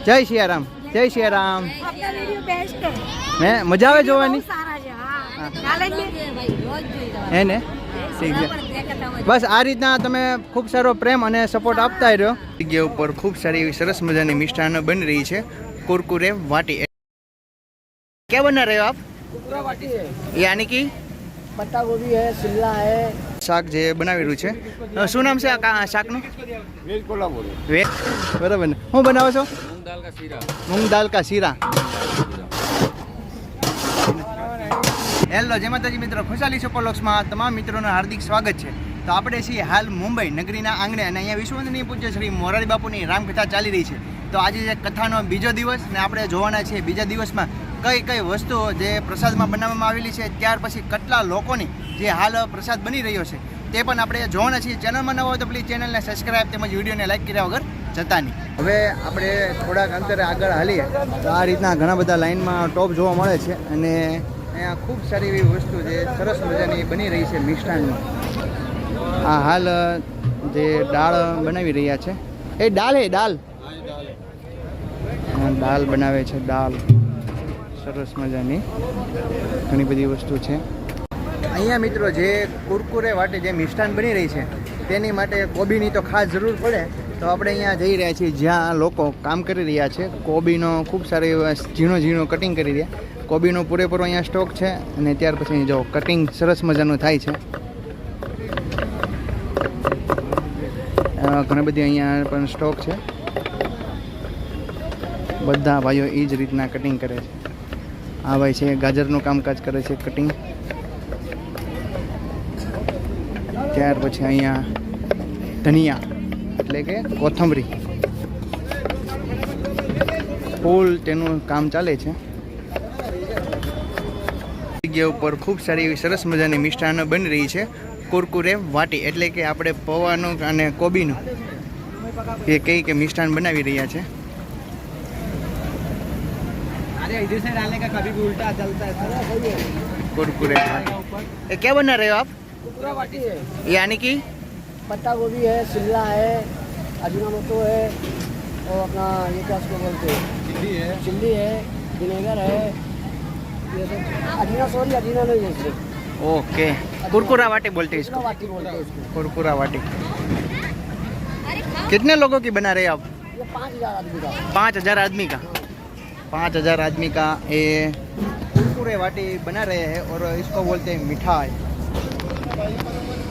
જય સિયારામ, જય સિયારામ. હે મજા આવે જોવાની? હે ને, ઠીક છે. બસ આ રીતના તમે ખૂબ સારો પ્રેમ અને સપોર્ટ આપતા રહ્યો. જગ્યા ઉપર ખૂબ સારી એવી સરસ મજાની મિષ્ટાન બની રહી છે. कुरकुरे वाटी. क्या बना रहे हो आप? यानी कि पत्ता गोभी है, शिमला है. શાક જે બનાવેલું છે, શું નામ છે આ શાકનું? વેજ કોલ્હાપુર. વેજ, બરાબર ને. શું બનાવો છો? મૂંગ દાલ કા શીરા. હેલો જય માતાજી મિત્રો, ખુશાલી સુપરલોક્સમાં તમામ મિત્રોનું હાર્દિક સ્વાગત છે. તો આપણે છીએ હાલ મુંબઈ નગરીના આંગણે અને અહીંયા વિશ્વવંદનીય પૂજ્ય શ્રી મોરારી બાપુની રામકથા ચાલી રહી છે. તો આજે જે કથાનો બીજો દિવસ ને આપણે જોવાના છીએ બીજા દિવસમાં કઈ કઈ વસ્તુઓ જે પ્રસાદમાં બનાવવામાં આવેલી છે, ત્યાર પછી કેટલા લોકોની જે હાલ પ્રસાદ બની રહ્યો છે તે પણ આપણે જોવાના છીએ. ચેનલમાં નવા હોય તો પ્લીઝ ચેનલને સબસ્ક્રાઈબ તેમજ વિડીયોને લાઈક કર્યા વગર જતા નહીં. હવે આપણે થોડાક અંતરે આગળ હાલીએ તો આ રીતના ઘણા બધા લાઇનમાં ટોપ જોવા મળે છે અને અહીંયા ખૂબ સારી એવી વસ્તુ જે સરસ મજાની બની રહી છે મિષ્ટાનની. આ હાલ જે દાળ બનાવી રહ્યા છે એ દાળ હે દાળ દાળ બનાવે છે. દાળ સરસ મજાની ઘણી બધી વસ્તુ છે અહીંયા મિત્રો. જે કુરકુરે વાટે જે મિષ્ટાન બની રહી છે તેની માટે કોબીની તો ખાસ જરૂર પડે. તો આપણે અહીંયા જઈ રહ્યા છીએ જ્યાં લોકો કામ કરી રહ્યા છે. કોબીનો ખૂબ સારો એવો ઝીણો ઝીણો કટિંગ કરી રહ્યા. કોબીનો પૂરેપૂરો અહીંયા સ્ટોક છે અને ત્યાર પછી જો કટિંગ સરસ મજાનું થાય છે. ઘણી બધી અહીંયા પણ સ્ટોક છે. બધા ભાઈઓ એ જ રીતના કટિંગ કરે છે. આ ભાઈ છે ગાજરનું કામકાજ કરે છે કટિંગ. ત્યાર પછી અહીંયા ધનિયા એટલે કે કોથમરી ફૂલ તેનું કામ ચાલે છે. જગ્યા ઉપર ખૂબ સારી એવી સરસ મજાની મિષ્ટાન બની રહી છે. કુરકુરે વાટી એટલે કે આપણે પૌવાનું અને કોબીનું એ કઈ કે મિષ્ટાન બનાવી રહ્યા છે. इधर से डालने का कभी भी उल्टा चलता है. कुरकुरे ये क्या बना रहे हो आप? कुरकुरा वाटी है. यानी कि पत्ता गोभी है, शिमला है, अजीनामोटो है और अपना ये क्या उसको बोलते हैं, चिल्ली है, विनेगर है, ये सब अजीना. सॉरी अजीना नहीं है इसमें. ओके, कुरकुरा वाटी बोलते हैं इसको. वाटी बोलते हैं इसको. कुरकुरा वाटी. कितने लोगों की बना रहे हैं आप? ये 5000 आदमी का. 5000 आदमी का. 5000 आदमी का ये कुरकुरे वाटी बना रहे हैं और इसको बोलते हैं मिठाई.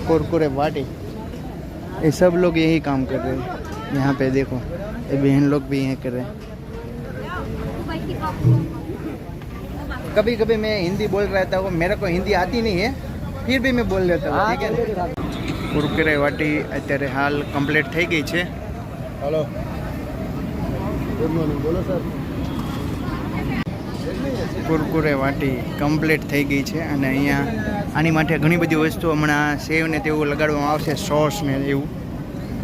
कुरकुरे वाटी ये सब लोग यही काम कर रहे हैं. यहाँ पे देखो ये बहन लोग भी यही कर रहे हैं. कभी कभी मैं हिंदी बोल रहा था, वो मेरे को हिंदी आती नहीं है, फिर भी मैं बोल लेता हूँ. ठीक है. कुरकुरे वाटी અત્યારે હાલ કમ્પ્લીટ થઈ ગઈ છે. Hello, good morning. बोलो सर. કુરકુરે વાટી કમ્પ્લીટ થઈ ગઈ છે અને અહીંયા આની માટે ઘણી બધી વસ્તુ હમણાં સેવ ને તેવું લગાડવામાં આવશે, સોસ ને એવું.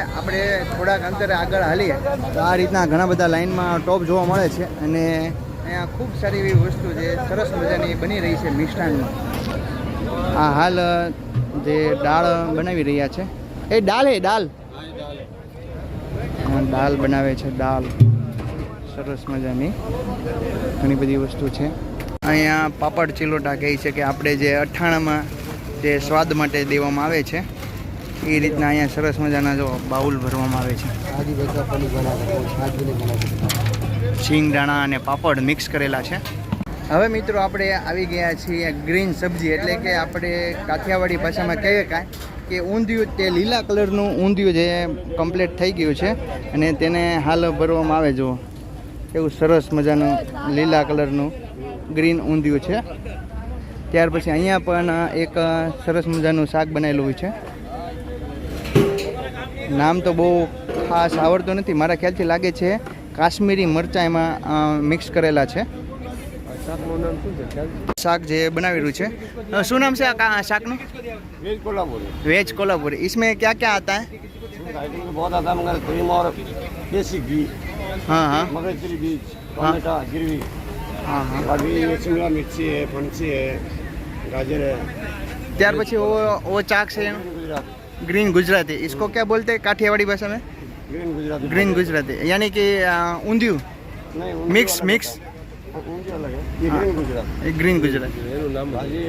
આપણે થોડાક અંતરે આગળ હાલીએ તો આ રીતના ઘણા બધા લાઇનમાં ટોપ જોવા મળે છે અને અહીંયા ખૂબ સારી એવી વસ્તુ જે સરસ મજાની બની રહી છે મિષ્ટાનની. આ હાલ જે દાળ બનાવી રહ્યા છે એ દાળ હે દાળ દાળ બનાવે છે. દાળ સરસ મજાની ઘણી બધી વસ્તુ છે. અહીંયા પાપડ ચિલોટા કહે છે કે આપણે જે અઠાણામાં જે સ્વાદ માટે દેવામાં આવે છે એ રીતના અહીંયા સરસ મજાના જો બાઉલ ભરવામાં આવે છે. શીંગદાણા અને પાપડ મિક્સ કરેલા છે. હવે મિત્રો આપણે આવી ગયા છીએ ગ્રીન સબ્જી એટલે કે આપણે કાઠિયાવાડી ભાષામાં કહીએ કાંઈ કે ઊંધિયું. તે લીલા કલરનું ઊંધિયું જે કમ્પ્લીટ થઈ ગયું છે અને તેને હાલ ભરવામાં આવે. જુઓ એવું સરસ મજાનું લીલા કલરનું ગ્રીન ઊંધિયું છે. ત્યાર પછી અહીંયા પણ એક સરસ મજાનું શાક બનાવેલું હોય છે. નામ તો બહુ ખાસ આવડતું નથી, મારા ખ્યાલથી લાગે છે કાશ્મીરી મરચાં એમાં મિક્સ કરેલા છે. શાક જે બનાવેલું છે, શું નામ છે આ શાકનું? वेज कोल्हापुर. वेज कोल्हापुरी. इसमें क्या क्या आता है? बहुत आता है मगर क्रीम और देसी घी. हाँ हाँ मगजतरी बीज, टमाटा, गिरवी. हाँ हाँ. अभी शिमला मिर्ची है, फणसी है, गाजर है. ત્યાર પછી वो ચાક છે गुजरात. ग्रीन गुजराती. इसको क्या बोलते हैं काठियावाड़ी भाषा में? ग्रीन गुजराती. ग्रीन गुजराती यानी कि ऊंधिયું. नहीं મિક્સ મિક્સ उनके अलग है ये ग्रीन गुजरात એ ગ્રીન ગુજરાત. એનું નામ ભાજી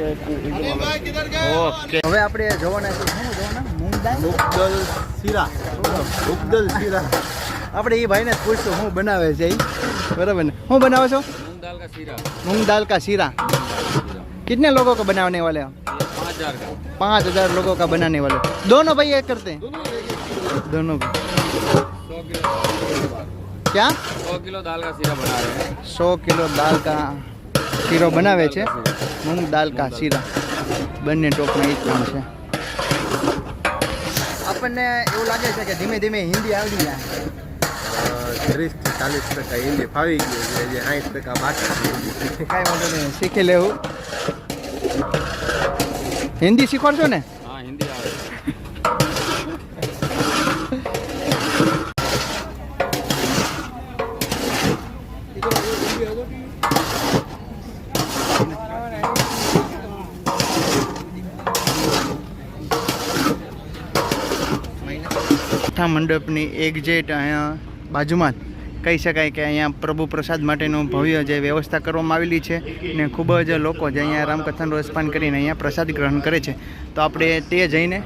ઓકે હવે આપણે જોવાના છે શું જોવાના મૂંગ દાળ મુગદલ શીરા મુગદલ શીરા આપણે એ ભાઈને જ પૂછશું શું બનાવે છે એ બરાબર ને શું બનાવો છો मूंग दाल का सीरा मूंग दाल का शीरा कितने लोगों को बनाने वाले हो 5,000 का 5,000 लोगों का बनाने वाले दोनों भाई एक करते हैं दोनों को 100 किलो क्या 100 किलो दाल का सीरा बना रहे हैं 100 કિલો દાલ કા શીરો બનાવે છે મૂંગ દાલ કા શીરા બંને ટોપમાં એ જ કામ છે. આપણને એવું લાગે છે કે ધીમે ધીમે હિન્દી આવડી જાય 30-40% હિન્દી ફાવી ગયું છે જે 60% બાકી કાંઈ વાંધો નહીં શીખી લેવું. હિન્દી શીખવાડશો ને हाँ हिंदी आ रही કથા મંડપની એક્ઝેક્ટ અહીંયા બાજુમાં જ કહી શકાય કે અહીંયા પ્રભુ પ્રસાદ માટેનું ભવ્ય જે વ્યવસ્થા કરવામાં આવેલી છે ને ખૂબ જ લોકો જે અહીંયા રામકથાનું રસપાન કરીને અહીંયા પ્રસાદ ગ્રહણ કરે છે. તો આપણે તે જઈને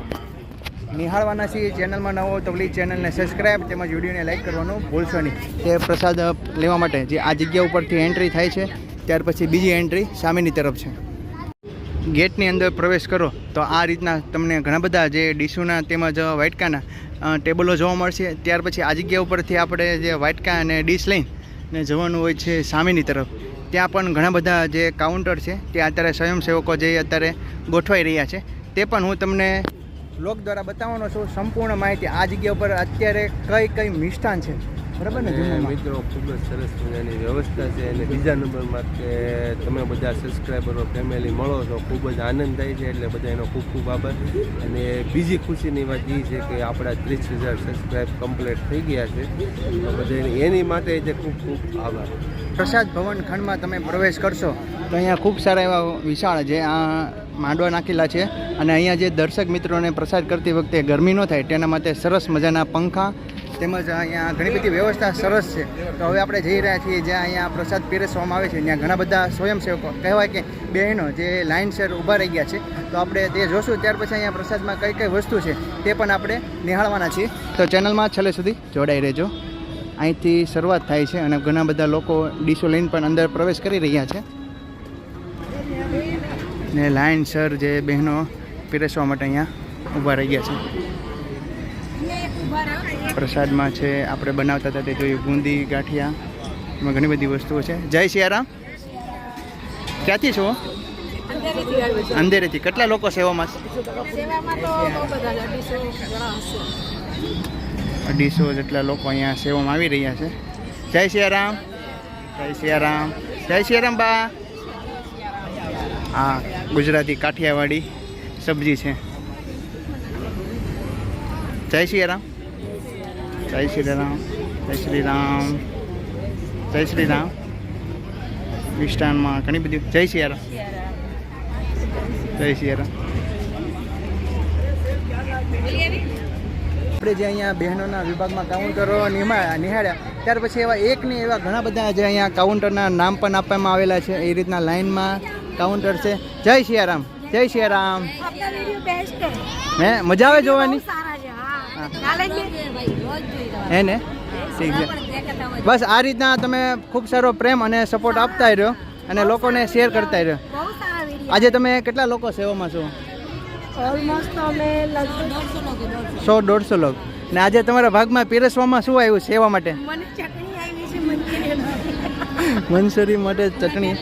નિહાળવાના છીએ. ચેનલમાં નવો તો પ્લીઝ ચેનલને સબસ્ક્રાઈબ તેમજ વિડીયોને લાઈક કરવાનું ભૂલશો નહીં. તે પ્રસાદ લેવા માટે જે આ જગ્યા ઉપરથી એન્ટ્રી થાય છે ત્યાર પછી બીજી એન્ટ્રી સામેની તરફ છે. ગેટની અંદર પ્રવેશ કરો તો આ રીતના તમને ઘણા બધા જે ડીશુના તેમજ વાટકાના ટેબલો જોવા મળશે. ત્યાર પછી આ જગ્યા ઉપરથી આપણે જે વાટકા અને ડીશ લઈને જવાનું હોય છે સામેની તરફ. ત્યાં પણ ઘણા બધા જે કાઉન્ટર છે ત્યાં અત્યારે સ્વયંસેવકો જે અત્યારે ગોઠવાઈ રહ્યા છે તે પણ હું તમને બ્લોગ દ્વારા બતાવવાનો છું સંપૂર્ણ માહિતી. આ જગ્યા ઉપર અત્યારે કઈ મિષ્ટાન છે બરાબર ને જમવામાં? મિત્રો ખૂબ જ સરસ મજાની વ્યવસ્થા છે અને બીજા નંબરમાં કે તમે બધા સબસ્ક્રાઈબરો ફેમિલી મળો છો ખૂબ જ આનંદ થાય છે એટલે બધા એનો ખૂબ ખૂબ આભાર. અને બીજી ખુશીની વાત એ છે કે આપણા 30,000 સબસ્ક્રાઈબ કમ્પ્લીટ થઈ ગયા છે તો બધા એની માટે જે ખૂબ ખૂબ આભાર. પ્રસાદ ભવન ખંડમાં તમે પ્રવેશ કરશો તો અહીંયા ખૂબ સારા એવા વિશાળ જે આ માંડવા નાખેલા છે અને અહીંયા જે દર્શક મિત્રોને પ્રસાદ કરતી વખતે ગરમી ન થાય તેના માટે સરસ મજાના પંખા તેમજ અહીંયા ઘણી બધી વ્યવસ્થા સરસ છે. તો હવે આપણે જઈ રહ્યા છીએ જ્યાં અહીંયા પ્રસાદ પીરસવામાં આવે છે ત્યાં ઘણા બધા સ્વયંસેવકો કહેવાય કે બહેનો જે લાઇનસર ઊભા રહી ગયા છે. તો આપણે તે જોશું ત્યાર પછી અહીંયા પ્રસાદમાં કઈ કઈ વસ્તુ છે તે પણ આપણે નિહાળવાના છીએ. તો ચેનલમાં છેલ્લે સુધી જોડાઈ રહેજો. અહીંથી શરૂઆત થાય છે અને ઘણા બધા લોકો ડીશો લઈને પણ અંદર પ્રવેશ કરી રહ્યા છે ને લાઇનસર જે બહેનો પીરસવા માટે અહીંયા ઊભા રહી ગયા છે. પ્રસાદમાં છે આપણે બનાવતા હતા તે જોયું બુંદી ગાંઠિયા એમાં ઘણી બધી વસ્તુઓ છે. જય સિયારામ. ક્યાંથી છો? અંધેરીથી. કેટલા લોકો સેવામાં? 250 જેટલા લોકો અહીંયા સેવામાં આવી રહ્યા છે. જય સિયારામ. જય સિયારામ. જય સિયારામ બા. હા ગુજરાતી કાઠિયાવાડી સબ્જી છે. જય સિયારામ. જય શ્રી રામ. જય શ્રી રામ. જય શ્રી રામ. મિષ્ટાનમાં ઘણી બધી. જય સિયારામ. જય સિયારામ. આપણે જે અહીંયા બહેનોના વિભાગમાં કાઉન્ટરો નિહાળ્યા ત્યાર પછી એવા એકની એવા ઘણા બધા જે અહીંયા કાઉન્ટરના નામ પણ આપવામાં આવેલા છે. એ રીતના લાઇનમાં કાઉન્ટર છે. જય સિયારામ. જય સિયારામ. હે મજા આવે જોવાની? હે ને? ઠીક છે. બસ આ રીતના તમે ખૂબ સારો પ્રેમ અને સપોર્ટ આપતા રહ્યો અને લોકોને શેર કરતા રહ્યો. આજે તમે કેટલા લોકો સેવામાં છો? ઓલમોસ્ટ અમે લગભગ 100-150 લોકો. ને આજે તમારા ભાગમાં પીરસવામાં શું આવ્યું સેવા માટે? મને ચટણી આવી છે મંચુરિયન મંચુરી માટે ચટણી.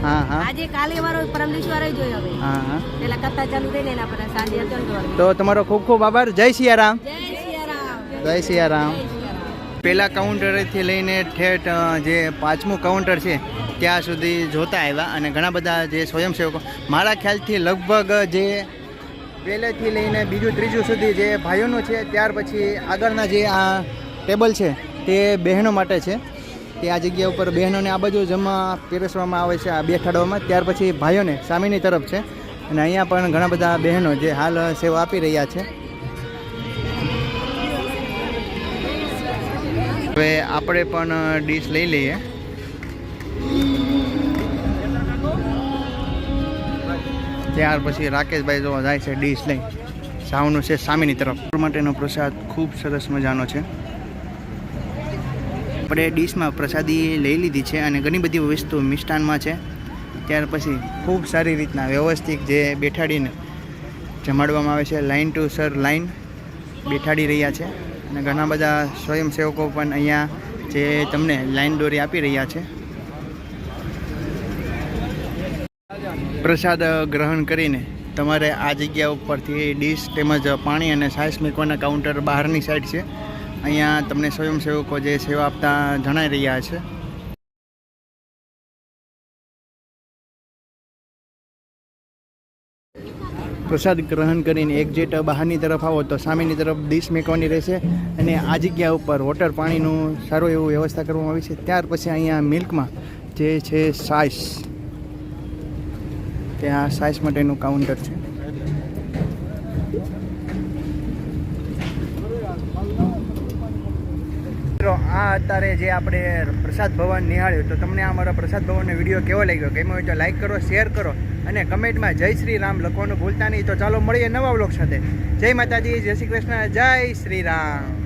હા હા આજે કાલે વાળો પરમ દિવસ વાળો જોયો હવે હા હા. પેલા કથા ચાલુ થઈ ને એના પર સાંજે હતો તો તમારો ખૂબ ખૂબ આભાર. જય સિયારામ. જય સિયારામ. જય સિયારામ. પહેલા કાઉન્ટરેથી લઈને ઠેઠ જે 5મું કાઉન્ટર છે ત્યાં સુધી જોતા આવ્યા અને ઘણા બધા જે સ્વયંસેવકો મારા ખ્યાલથી લગભગ જે પહેલેથી લઈને બીજું ત્રીજું સુધી જે ભાઈઓનું છે ત્યાર પછી આગળના જે આ ટેબલ છે તે બહેનો માટે છે. તે આ જગ્યા ઉપર બહેનોને આ બાજુ જમવા પીરસવામાં આવે છે આ બેઠાડવામાં. ત્યાર પછી ભાઈઓને સામેની તરફ છે અને અહીંયા પણ ઘણા બધા બહેનો જે હાલ સેવા આપી રહ્યા છે. હવે આપણે પણ ડીશ લઈ લઈએ. ત્યાર પછી રાકેશભાઈ જો જાય છે ડીશ લઈ. સાવનું છે સામેની તરફ. માટેનો પ્રસાદ ખૂબ સરસ મજાનો છે. આપણે ડીશમાં પ્રસાદી લઈ લીધી છે અને ઘણી બધી વસ્તુ મિષ્ટાનમાં છે. ત્યાર પછી ખૂબ સારી રીતના વ્યવસ્થિત જે બેઠાડીને જમાડવામાં આવે છે. લાઇન ટુ સર લાઇન બેઠાડી રહ્યા છે અને ઘણા બધા સ્વયંસેવકો પણ અહીંયા જે તમને લાઇન દોરી આપી રહ્યા છે. પ્રસાદ ગ્રહણ કરીને તમારે આ જગ્યા ઉપરથી ડીશ તેમજ પાણી અને છાશ મૂકવાના કાઉન્ટર બહારની સાઈડ છે. અહીંયા તમને સ્વયંસેવકો જે સેવા આપતા જણાઈ રહ્યા છે. પ્રસાદ ગ્રહણ કરીને એક્ઝેટ બહારની તરફ આવો તો સામેની તરફ ડીશ મેકવાની રહેશે અને આ જગ્યા ઉપર વોટર પાણીનું સારું એવું વ્યવસ્થા કરવામાં આવી છે. ત્યાર પછી અહીંયા મિલ્કમાં જે છે છાશ, ત્યાં છાશ માટેનું કાઉન્ટર છે. આ અત્યારે જે આપણે પ્રસાદ ભવન નિહાળ્યું તો તમને આ મારો પ્રસાદ ભવનનો વિડીયો કેવો લાગ્યો? ગમ્યો હોય તો લાઈક કરો, શેર કરો અને કમેન્ટમાં જય શ્રી રામ લખવાનું ભૂલતા નહીં. તો ચાલો મળીએ નવા વ્લોગ સાથે. જય માતાજી, જય શ્રી કૃષ્ણ, જય શ્રી રામ.